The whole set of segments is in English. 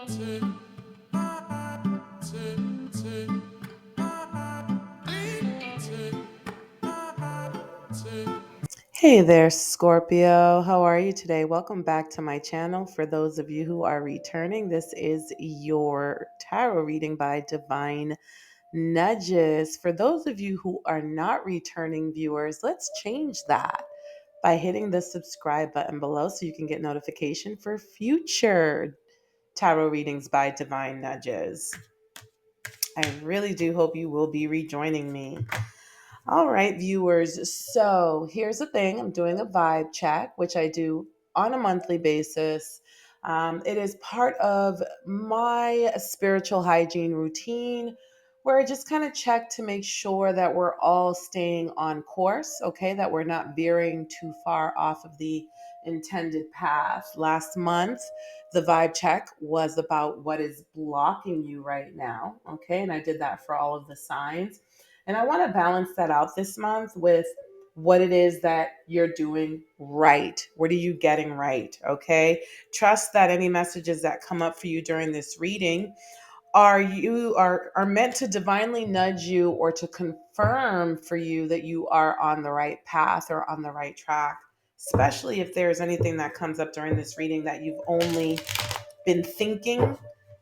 Hey there, Scorpio. How are you today? Welcome back to my channel. For those of you who are returning, this is your tarot reading by Divine Nudges. For those of you who are not returning viewers, let's change that by hitting the subscribe button below so you can get notification for future tarot readings by Divine Nudges. I really do hope you will be rejoining me. All right, viewers. So here's the thing, I'm doing a vibe check, which I do on a monthly basis. It is part of my spiritual hygiene routine where I just kind of check to make sure that we're all staying on course, okay, that we're not veering too far off of the intended path. Last month, the vibe check was about what is blocking you right now, okay, and I did that for all of the signs. And I want to balance that out this month with what it is that you're doing right. What are you getting right? Okay. Trust that any messages that come up for you during this reading are meant to divinely nudge you or to confirm for you that you are on the right path or on the right track. Especially if there's anything that comes up during this reading that you've only been thinking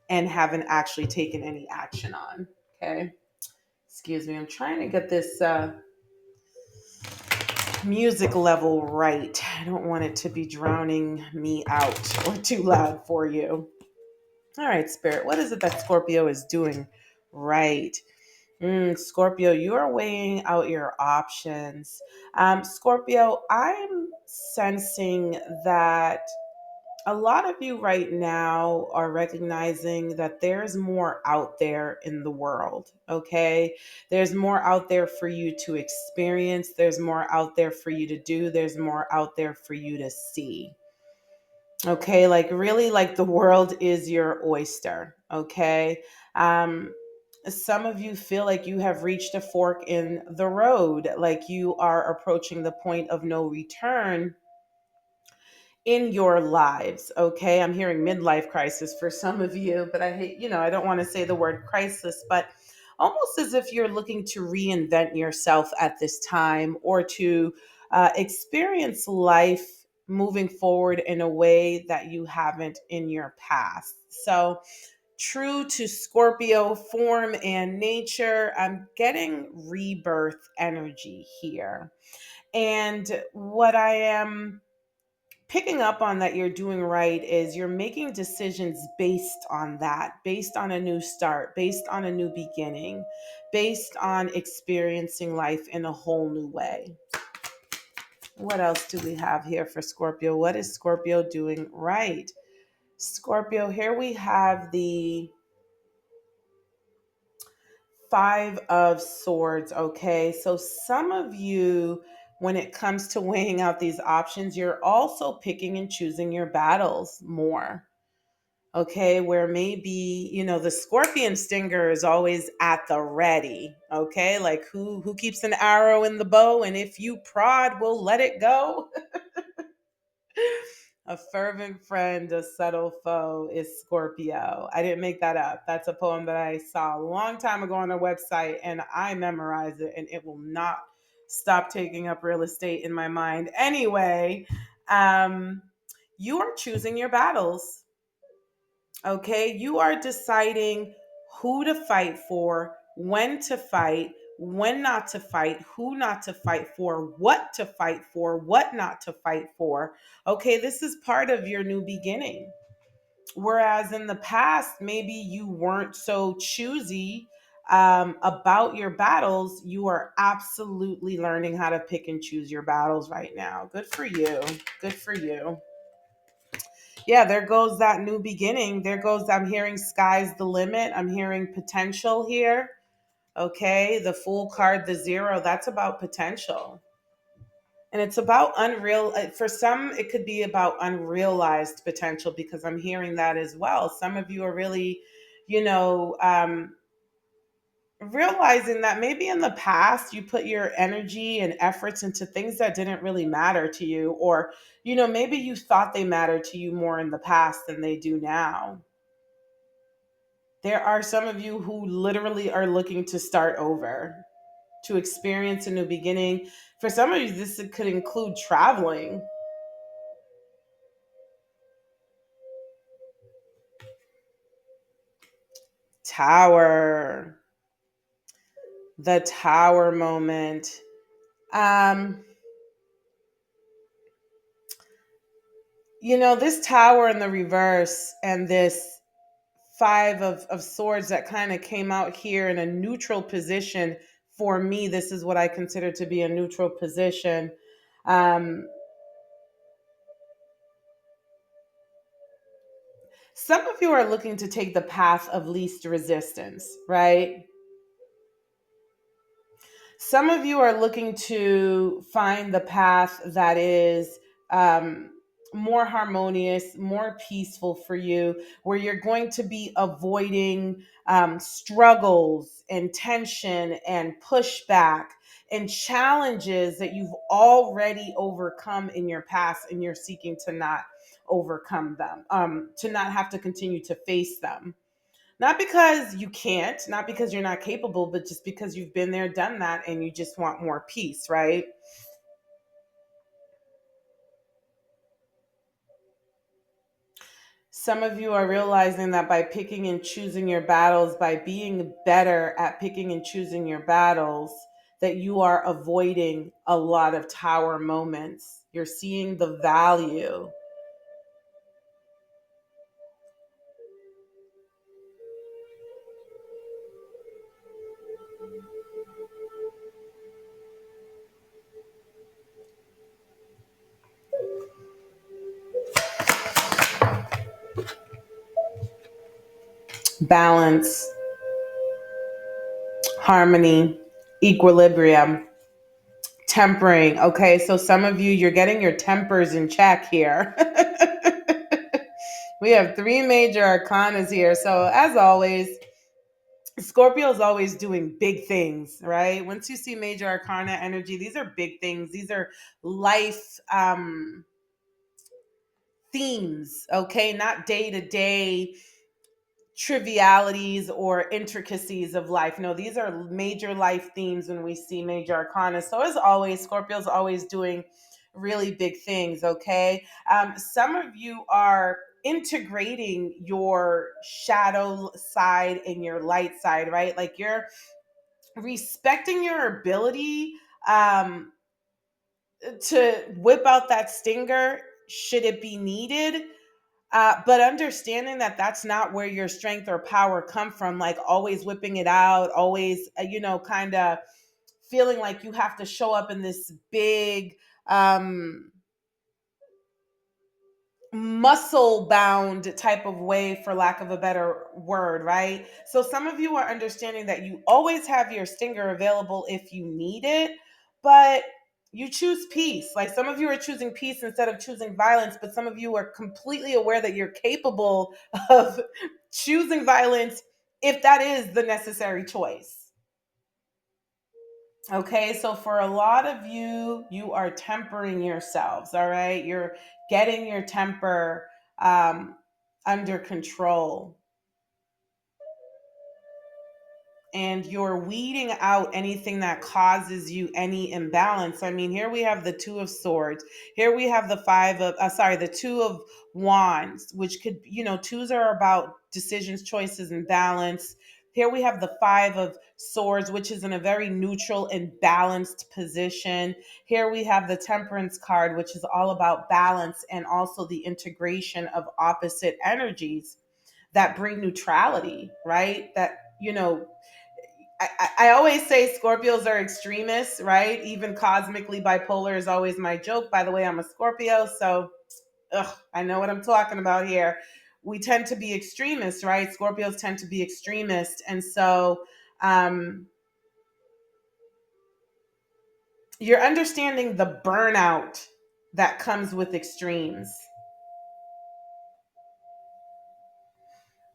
and haven't actually taken any action on. Okay. Excuse me, I'm trying to get this music level right. I don't want it to be drowning me out or too loud for you. All right, Spirit, what is it that Scorpio is doing right? Scorpio, you are weighing out your options. Scorpio, I'm sensing that a lot of you right now are recognizing that there's more out there in the world, okay? There's more out there for you to experience, there's more out there for you to do, there's more out there for you to see. Okay, like really like the world is your oyster, okay? Um some of you feel like you have reached a fork in the road, like you are approaching the point of no return in your lives. Okay. I'm hearing midlife crisis for some of you, but I hate, I don't want to say the word crisis, but almost as if you're looking to reinvent yourself at this time or to experience life moving forward in a way that you haven't in your past. So, true to Scorpio form and nature, I'm getting rebirth energy here. And what I am picking up on that you're doing right is you're making decisions based on that, based on a new start, based on a new beginning, based on experiencing life in a whole new way. What else do we have here for Scorpio? What is Scorpio doing right? Scorpio, here we have the Five of Swords, okay? So some of you, when it comes to weighing out these options, you're also picking and choosing your battles more. Okay, where maybe, the scorpion stinger is always at the ready. Okay, like who keeps an arrow in the bow, and if you prod, will let it go. A fervent friend, a subtle foe is Scorpio. I didn't make that up. That's a poem that I saw a long time ago on a website, and I memorized it, and it will not stop taking up real estate in my mind. Anyway, um, you are choosing your battles. Okay, you are deciding who to fight for, when not to fight, who not to fight for, what not to fight for. Okay, this is part of your new beginning. Whereas in the past, maybe you weren't so choosy about your battles, you are absolutely learning how to pick and choose your battles right now. Good for you. Good for you. Yeah, there goes that new beginning. There goes, I'm hearing sky's the limit. I'm hearing potential here. Okay, the Fool card, the zero, that's about potential. And it's about for some, it could be about unrealized potential because I'm hearing that as well. Some of you are really, you know, um, realizing that maybe in the past you put your energy and efforts into things that didn't really matter to you, or maybe you thought they mattered to you more in the past than they do now. There are some of you who literally are looking to start over, to experience a new beginning. For some of you, this could include traveling. Tower, the tower moment. Um, this tower in the reverse and this five of swords that kind of came out here in a neutral position. For me, this is what I consider to be a neutral position. Um, some of you are looking to take the path of least resistance, right? Some of you are looking to find the path that is um, more harmonious, more peaceful for you, where you're going to be avoiding struggles and tension and pushback and challenges that you've already overcome in your past, and you're seeking to not overcome them, to not have to continue to face them. Not because you can't, not because you're not capable, but just because you've been there, done that, and you just want more peace, right? Some of you are realizing that by picking and choosing your battles, by being better at picking and choosing your battles, that you are avoiding a lot of tower moments. You're seeing the value. Balance, harmony, equilibrium, tempering. Okay, so some of you, you're getting your tempers in check here. We have three major arcanas here. So, as always, Scorpio is always doing big things, right? Once you see major arcana energy, these are big things. These are life themes, okay? Not day to day trivialities or intricacies of life. No, these are major life themes when we see major arcana. So, as always, Scorpio's always doing really big things, okay? Some of you are integrating your shadow side and your light side, right? Like you're respecting your ability um, to whip out that stinger should it be needed, but understanding that that's not where your strength or power come from, like always whipping it out, always kind of feeling like you have to show up in this big um muscle bound type of way, for lack of a better word, right? So some of you are understanding that you always have your stinger available if you need it, but you choose peace. Like some of you are choosing peace instead of choosing violence, but some of you are completely aware that you're capable of choosing violence if that is the necessary choice. Okay, so for a lot of you, you are tempering yourselves, all right? You're getting your temper under control, and you're weeding out anything that causes you any imbalance. I mean, here we have the two of swords. Here we have the the two of wands, which could, twos are about decisions, choices, and balance. Here we have the five of swords, which is in a very neutral and balanced position. Here we have the temperance card, which is all about balance and also the integration of opposite energies that bring neutrality, right? That, I always say Scorpios are extremists, right? Even cosmically bipolar is always my joke. By the way, I'm a Scorpio, so I know what I'm talking about here. We tend to be extremists, right? Scorpios tend to be extremists. And so um, you're understanding the burnout that comes with extremes.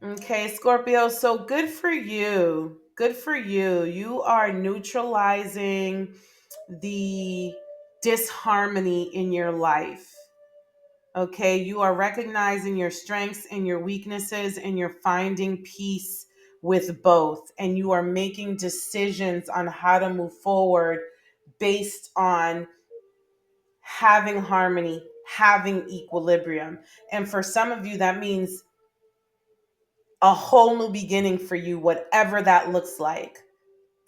Okay, Scorpio, so good for you. Good for you. You are neutralizing the disharmony in your life. Okay, you are recognizing your strengths and your weaknesses, and you're finding peace with both, and you are making decisions on how to move forward based on having harmony, having equilibrium. And for some of you, that means a whole new beginning for you, whatever that looks like.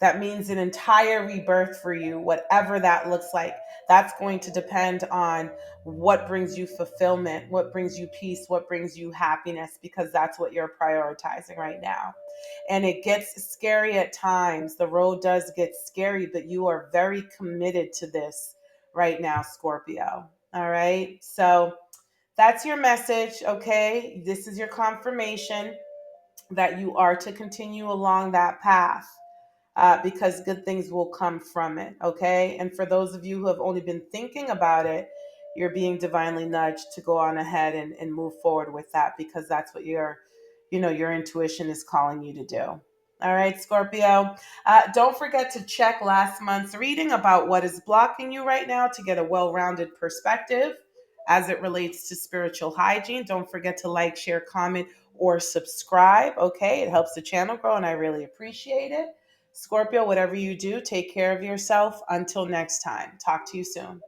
That means an entire rebirth for you, whatever that looks like. That's going to depend on what brings you fulfillment, what brings you peace, what brings you happiness, because that's what you're prioritizing right now. And it gets scary at times. The road does get scary, but you are very committed to this right now, Scorpio. All right. So that's your message. Okay. This is your confirmation that you are to continue along that path, because good things will come from it. Okay. And for those of you who have only been thinking about it, you're being divinely nudged to go on ahead and move forward with that, because that's what your intuition is calling you to do. All right, Scorpio. Don't forget to check last month's reading about what is blocking you right now to get a well rounded perspective as it relates to spiritual hygiene. Don't forget to like, share, comment, or subscribe. Okay, it helps the channel grow, and I really appreciate it. Scorpio, whatever you do, take care of yourself. Until next time, talk to you soon.